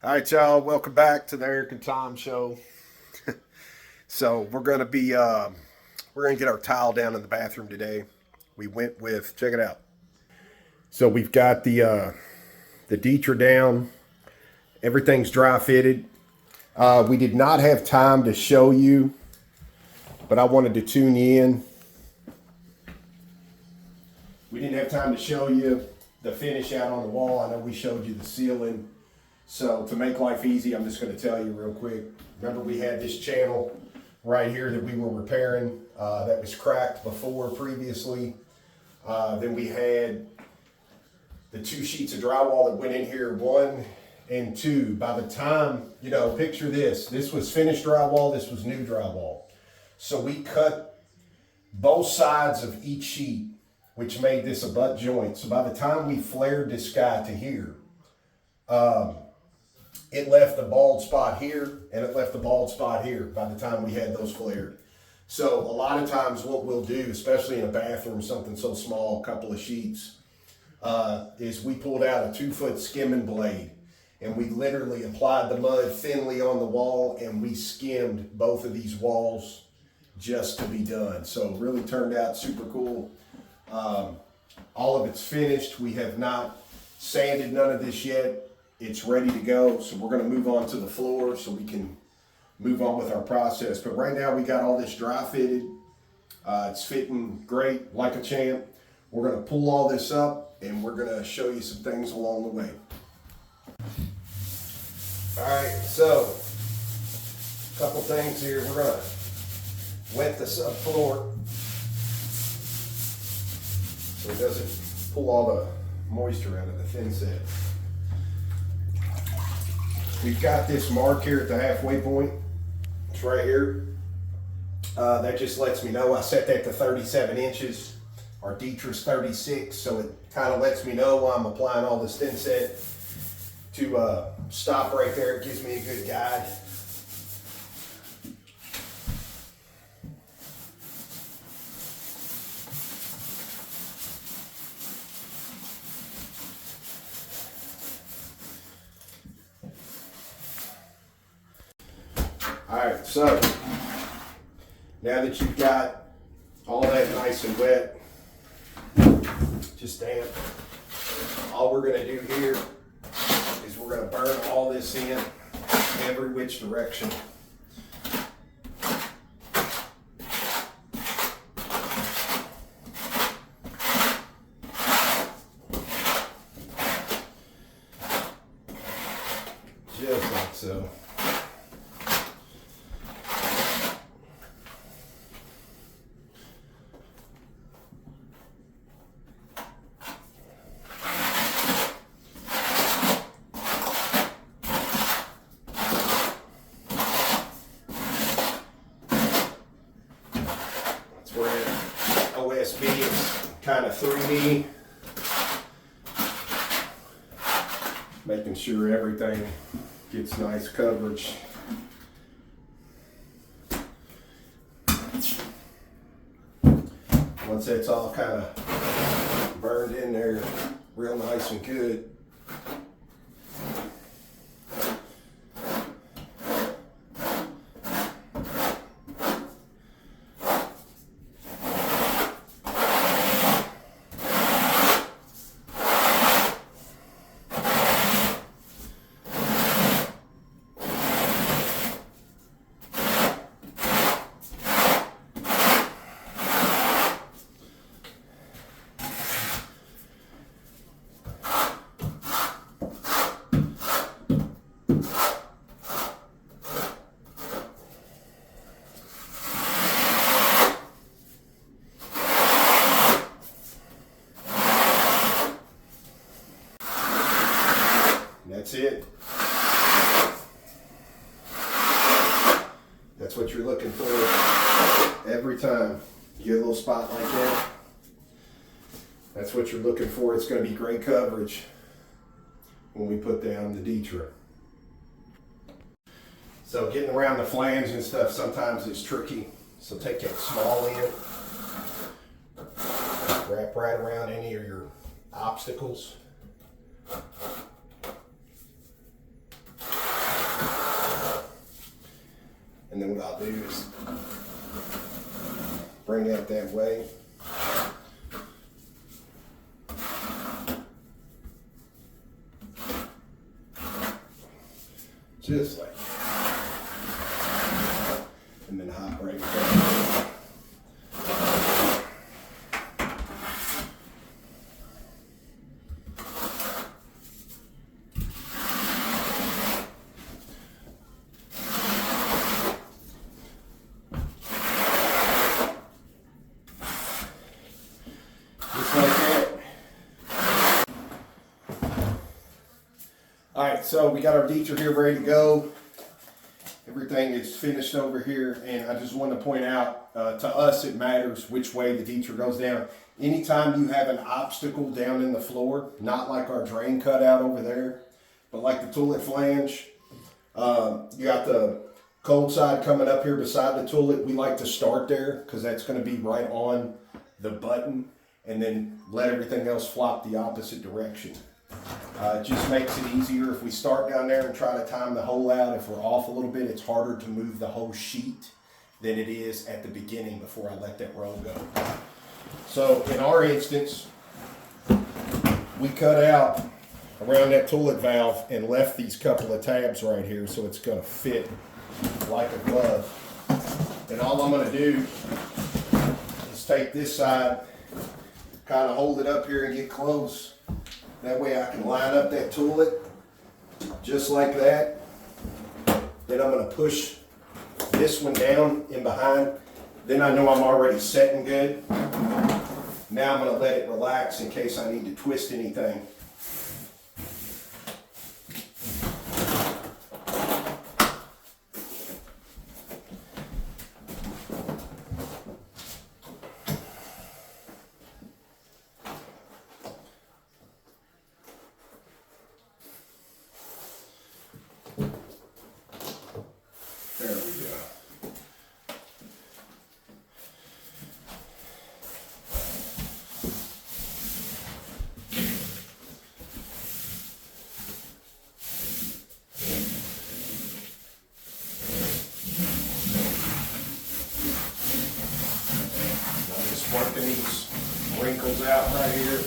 All right, y'all. Welcome back to the Eric and Tom show. So we're gonna get our tile down in the bathroom today. We went with check it out. So we've got the Dietra down. Everything's dry fitted. We did not have time to show you, but I wanted to tune you in. We didn't have time to show you the finish out on the wall. I know we showed you the ceiling. So to make life easy, I'm just going to tell you real quick. Remember we had this channel right here that we were repairing that was cracked before previously. Then we had the 2 sheets of drywall that went in here, 1 and 2. By the time, picture this. This was finished drywall. This was new drywall. So we cut both sides of each sheet, which made this a butt joint. So by the time we flared this guy to here, it left the bald spot here and it left the bald spot here by the time we had those flared. So a lot of times what we'll do, especially in a bathroom, something so small, a couple of sheets, is we pulled out a 2-foot skimming blade and we literally applied the mud thinly on the wall and we skimmed both of these walls just to be done. So it really turned out super cool. All of it's finished. We have not sanded none of this yet. It's ready to go, so we're going to move on to the floor so we can move on with our process. But right now we got all this dry fitted. It's fitting great, like a champ. We're going to pull all this up and we're going to show you some things along the way. All right, so a couple things here. We're going to wet the subfloor so it doesn't pull all the moisture out of the thin set. We've got this mark here at the halfway point. It's right here. That just lets me know I set that to 37 inches. Our Dietra's 36, so it kind of lets me know while I'm applying all this thin set to stop right there. It gives me a good guide. All right, so now that you've got all that nice and wet, just damp, all we're going to do here is we're going to burn all this in every which direction. Just like so. OSB is kind of 3D, making sure everything gets nice coverage. Once that's all kind of burned in there real nice and good, that's it. That's what you're looking for every time you get a little spot like that. That's what you're looking for. It's going to be great coverage when we put down the Dietra. So getting around the flange and stuff sometimes is tricky. So take that small end, wrap right around any of your obstacles. I'll do is bring that way. Just like that. And then hop right down. All right, so we got our Dieter here ready to go. Everything is finished over here, and I just want to point out, to us it matters which way the Dieter goes down. Anytime you have an obstacle down in the floor, not like our drain cutout over there, but like the toilet flange, you got the cold side coming up here beside the toilet. We like to start there because that's going to be right on the button, and then let everything else flop the opposite direction. It just makes it easier if we start down there and try to time the hole out. If we're off a little bit, it's harder to move the whole sheet than it is at the beginning before I let that roll go. So in our instance, we cut out around that toilet valve and left these couple of tabs right here so it's going to fit like a glove. And all I'm going to do is take this side, kind of hold it up here and get close. That way I can line up that toilet just like that. Then I'm going to push this one down in behind. Then I know I'm already setting good. Now I'm going to let it relax in case I need to twist anything. There we go. Now just working these wrinkles out right here.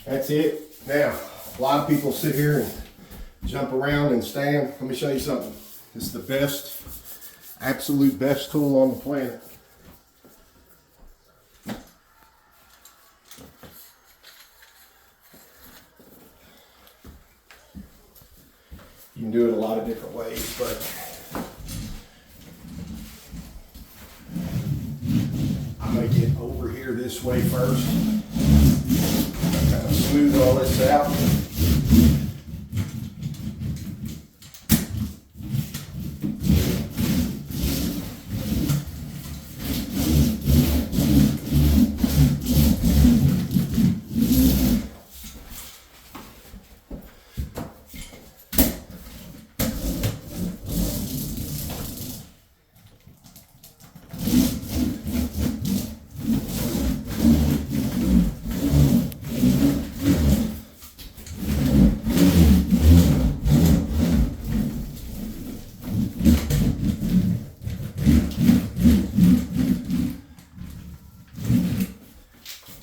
That's it. Now, a lot of people sit here and jump around and stand. Let me show you something. This is the best, absolute best tool on the planet. You can do it a lot of different ways, but I'm going to get over here this way first. Kind of smooth all this out.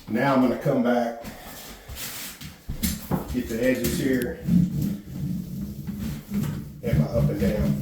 Now I'm going to come back, get the edges here, and my up and down.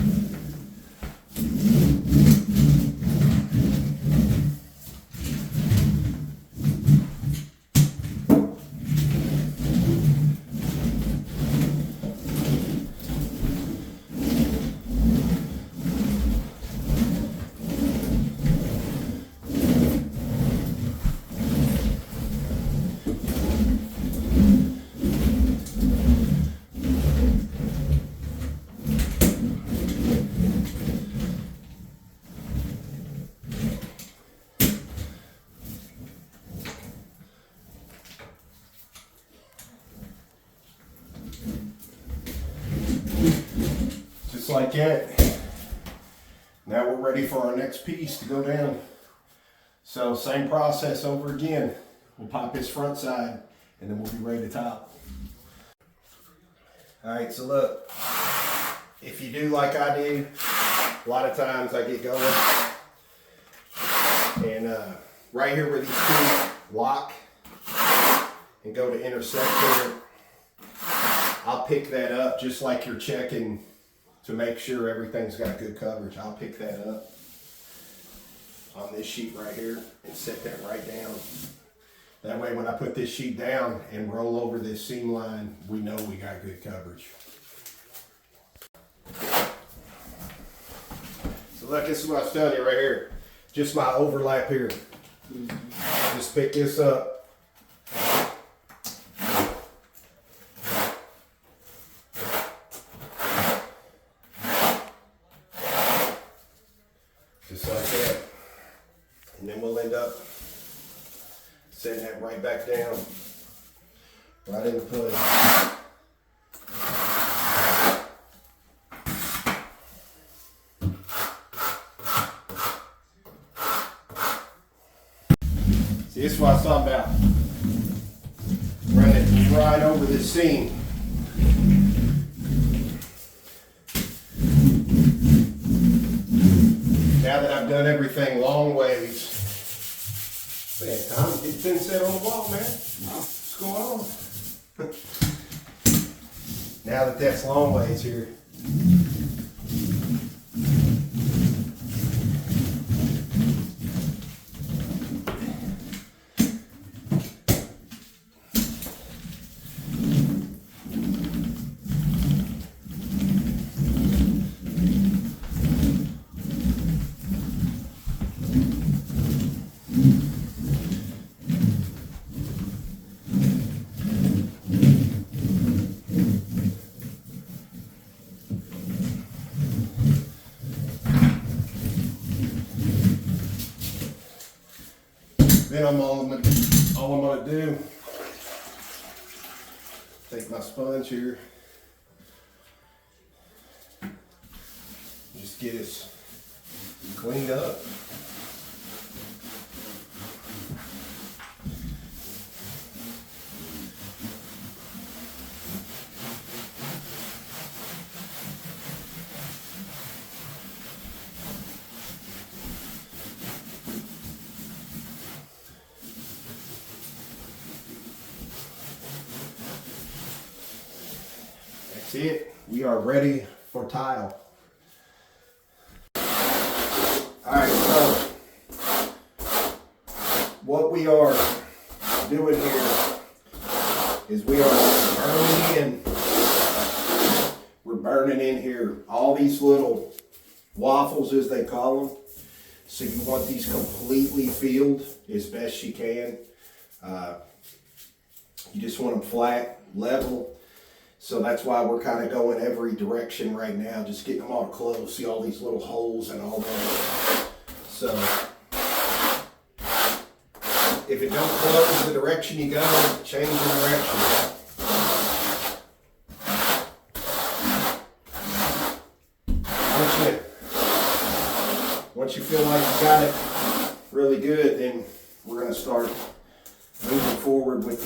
like that. Now we're ready for our next piece to go down. So same process over again. We'll pop this front side and then we'll be ready to top. All right, so look, if you do like I do, a lot of times I get going and right here where these two lock and go to intersect there, I'll pick that up just like you're checking to make sure everything's got good coverage. I'll pick that up on this sheet right here and set that right down. That way when I put this sheet down and roll over this seam line, we know we got good coverage. So look, this is what I was telling you right here. Just my overlap here. Just pick this up. Just like that. And then we'll end up setting that right back down, right into place. See, this is what I was talking about. Run it right over the seam. Now that I've done everything long ways, man, Tom, it's been set on the wall, man. What's going on? Now that that's long ways here. Then all I'm gonna do, take my sponge here, just get it cleaned up. That's it. We are ready for tile. Alright, so what we are doing here is we are burning in. We're burning in here all these little waffles, as they call them. So you want these completely filled as best you can. You just want them flat, level. So that's why we're kind of going every direction right now, just getting them all close. See all these little holes and all that. So if it don't close the direction you go, change the direction. Once you feel like you got it really good, then we're going to start moving forward with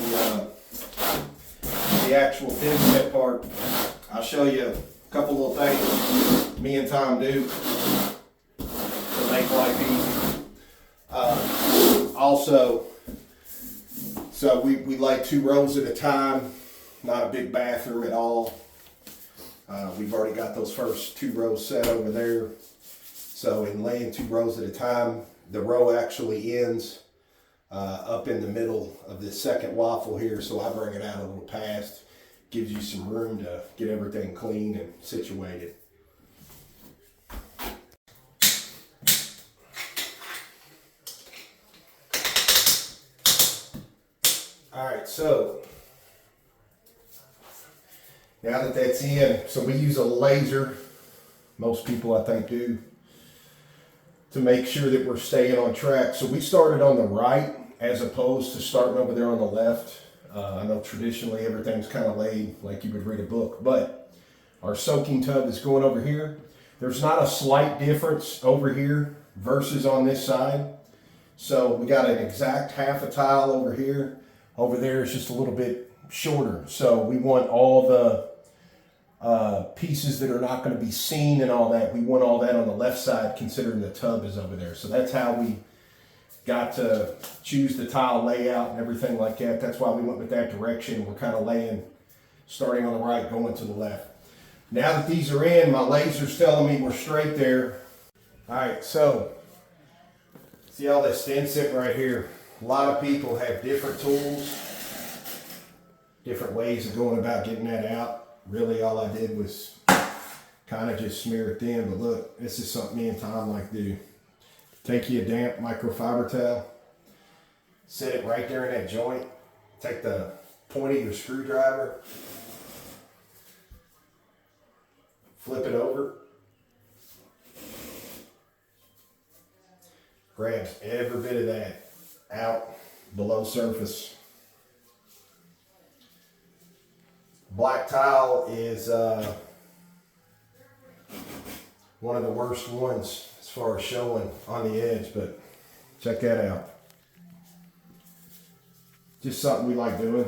the actual thin set part. I'll show you a couple little things me and Tom do to make life easy. Also, so we lay 2 rows at a time, not a big bathroom at all. We've already got those first 2 rows set over there. So in laying 2 rows at a time, the row actually ends up in the middle of this second waffle here, so I bring it out a little past. Gives you some room to get everything clean and situated. Alright, so now that that's in, so we use a laser, most people I think do, to make sure that we're staying on track. So we started on the right as opposed to starting over there on the left. I know traditionally everything's kind of laid like you would read a book, but Our soaking tub is going over here. There's not a slight difference over here versus on this side. So we got an exact half a tile over here. Over there is just a little bit shorter. So we want all the pieces that are not going to be seen and all that. We want all that on the left side, considering the tub is over there. So that's how we got to choose the tile layout and everything like that. That's why we went with that direction. We're kind of laying, starting on the right, going to the left. Now that these are in, my laser's telling me we're straight there. All right, so see all this stem sitting right here. A lot of people have different tools, different ways of going about getting that out. Really, all I did was kind of just smear it thin, but look, this is something me and Tom like to do. Take you a damp microfiber towel, set it right there in that joint, take the point of your screwdriver, flip it over, grabs every bit of that out below surface. Black tile is one of the worst ones as far as showing on the edge, but check that out. Just something we like doing.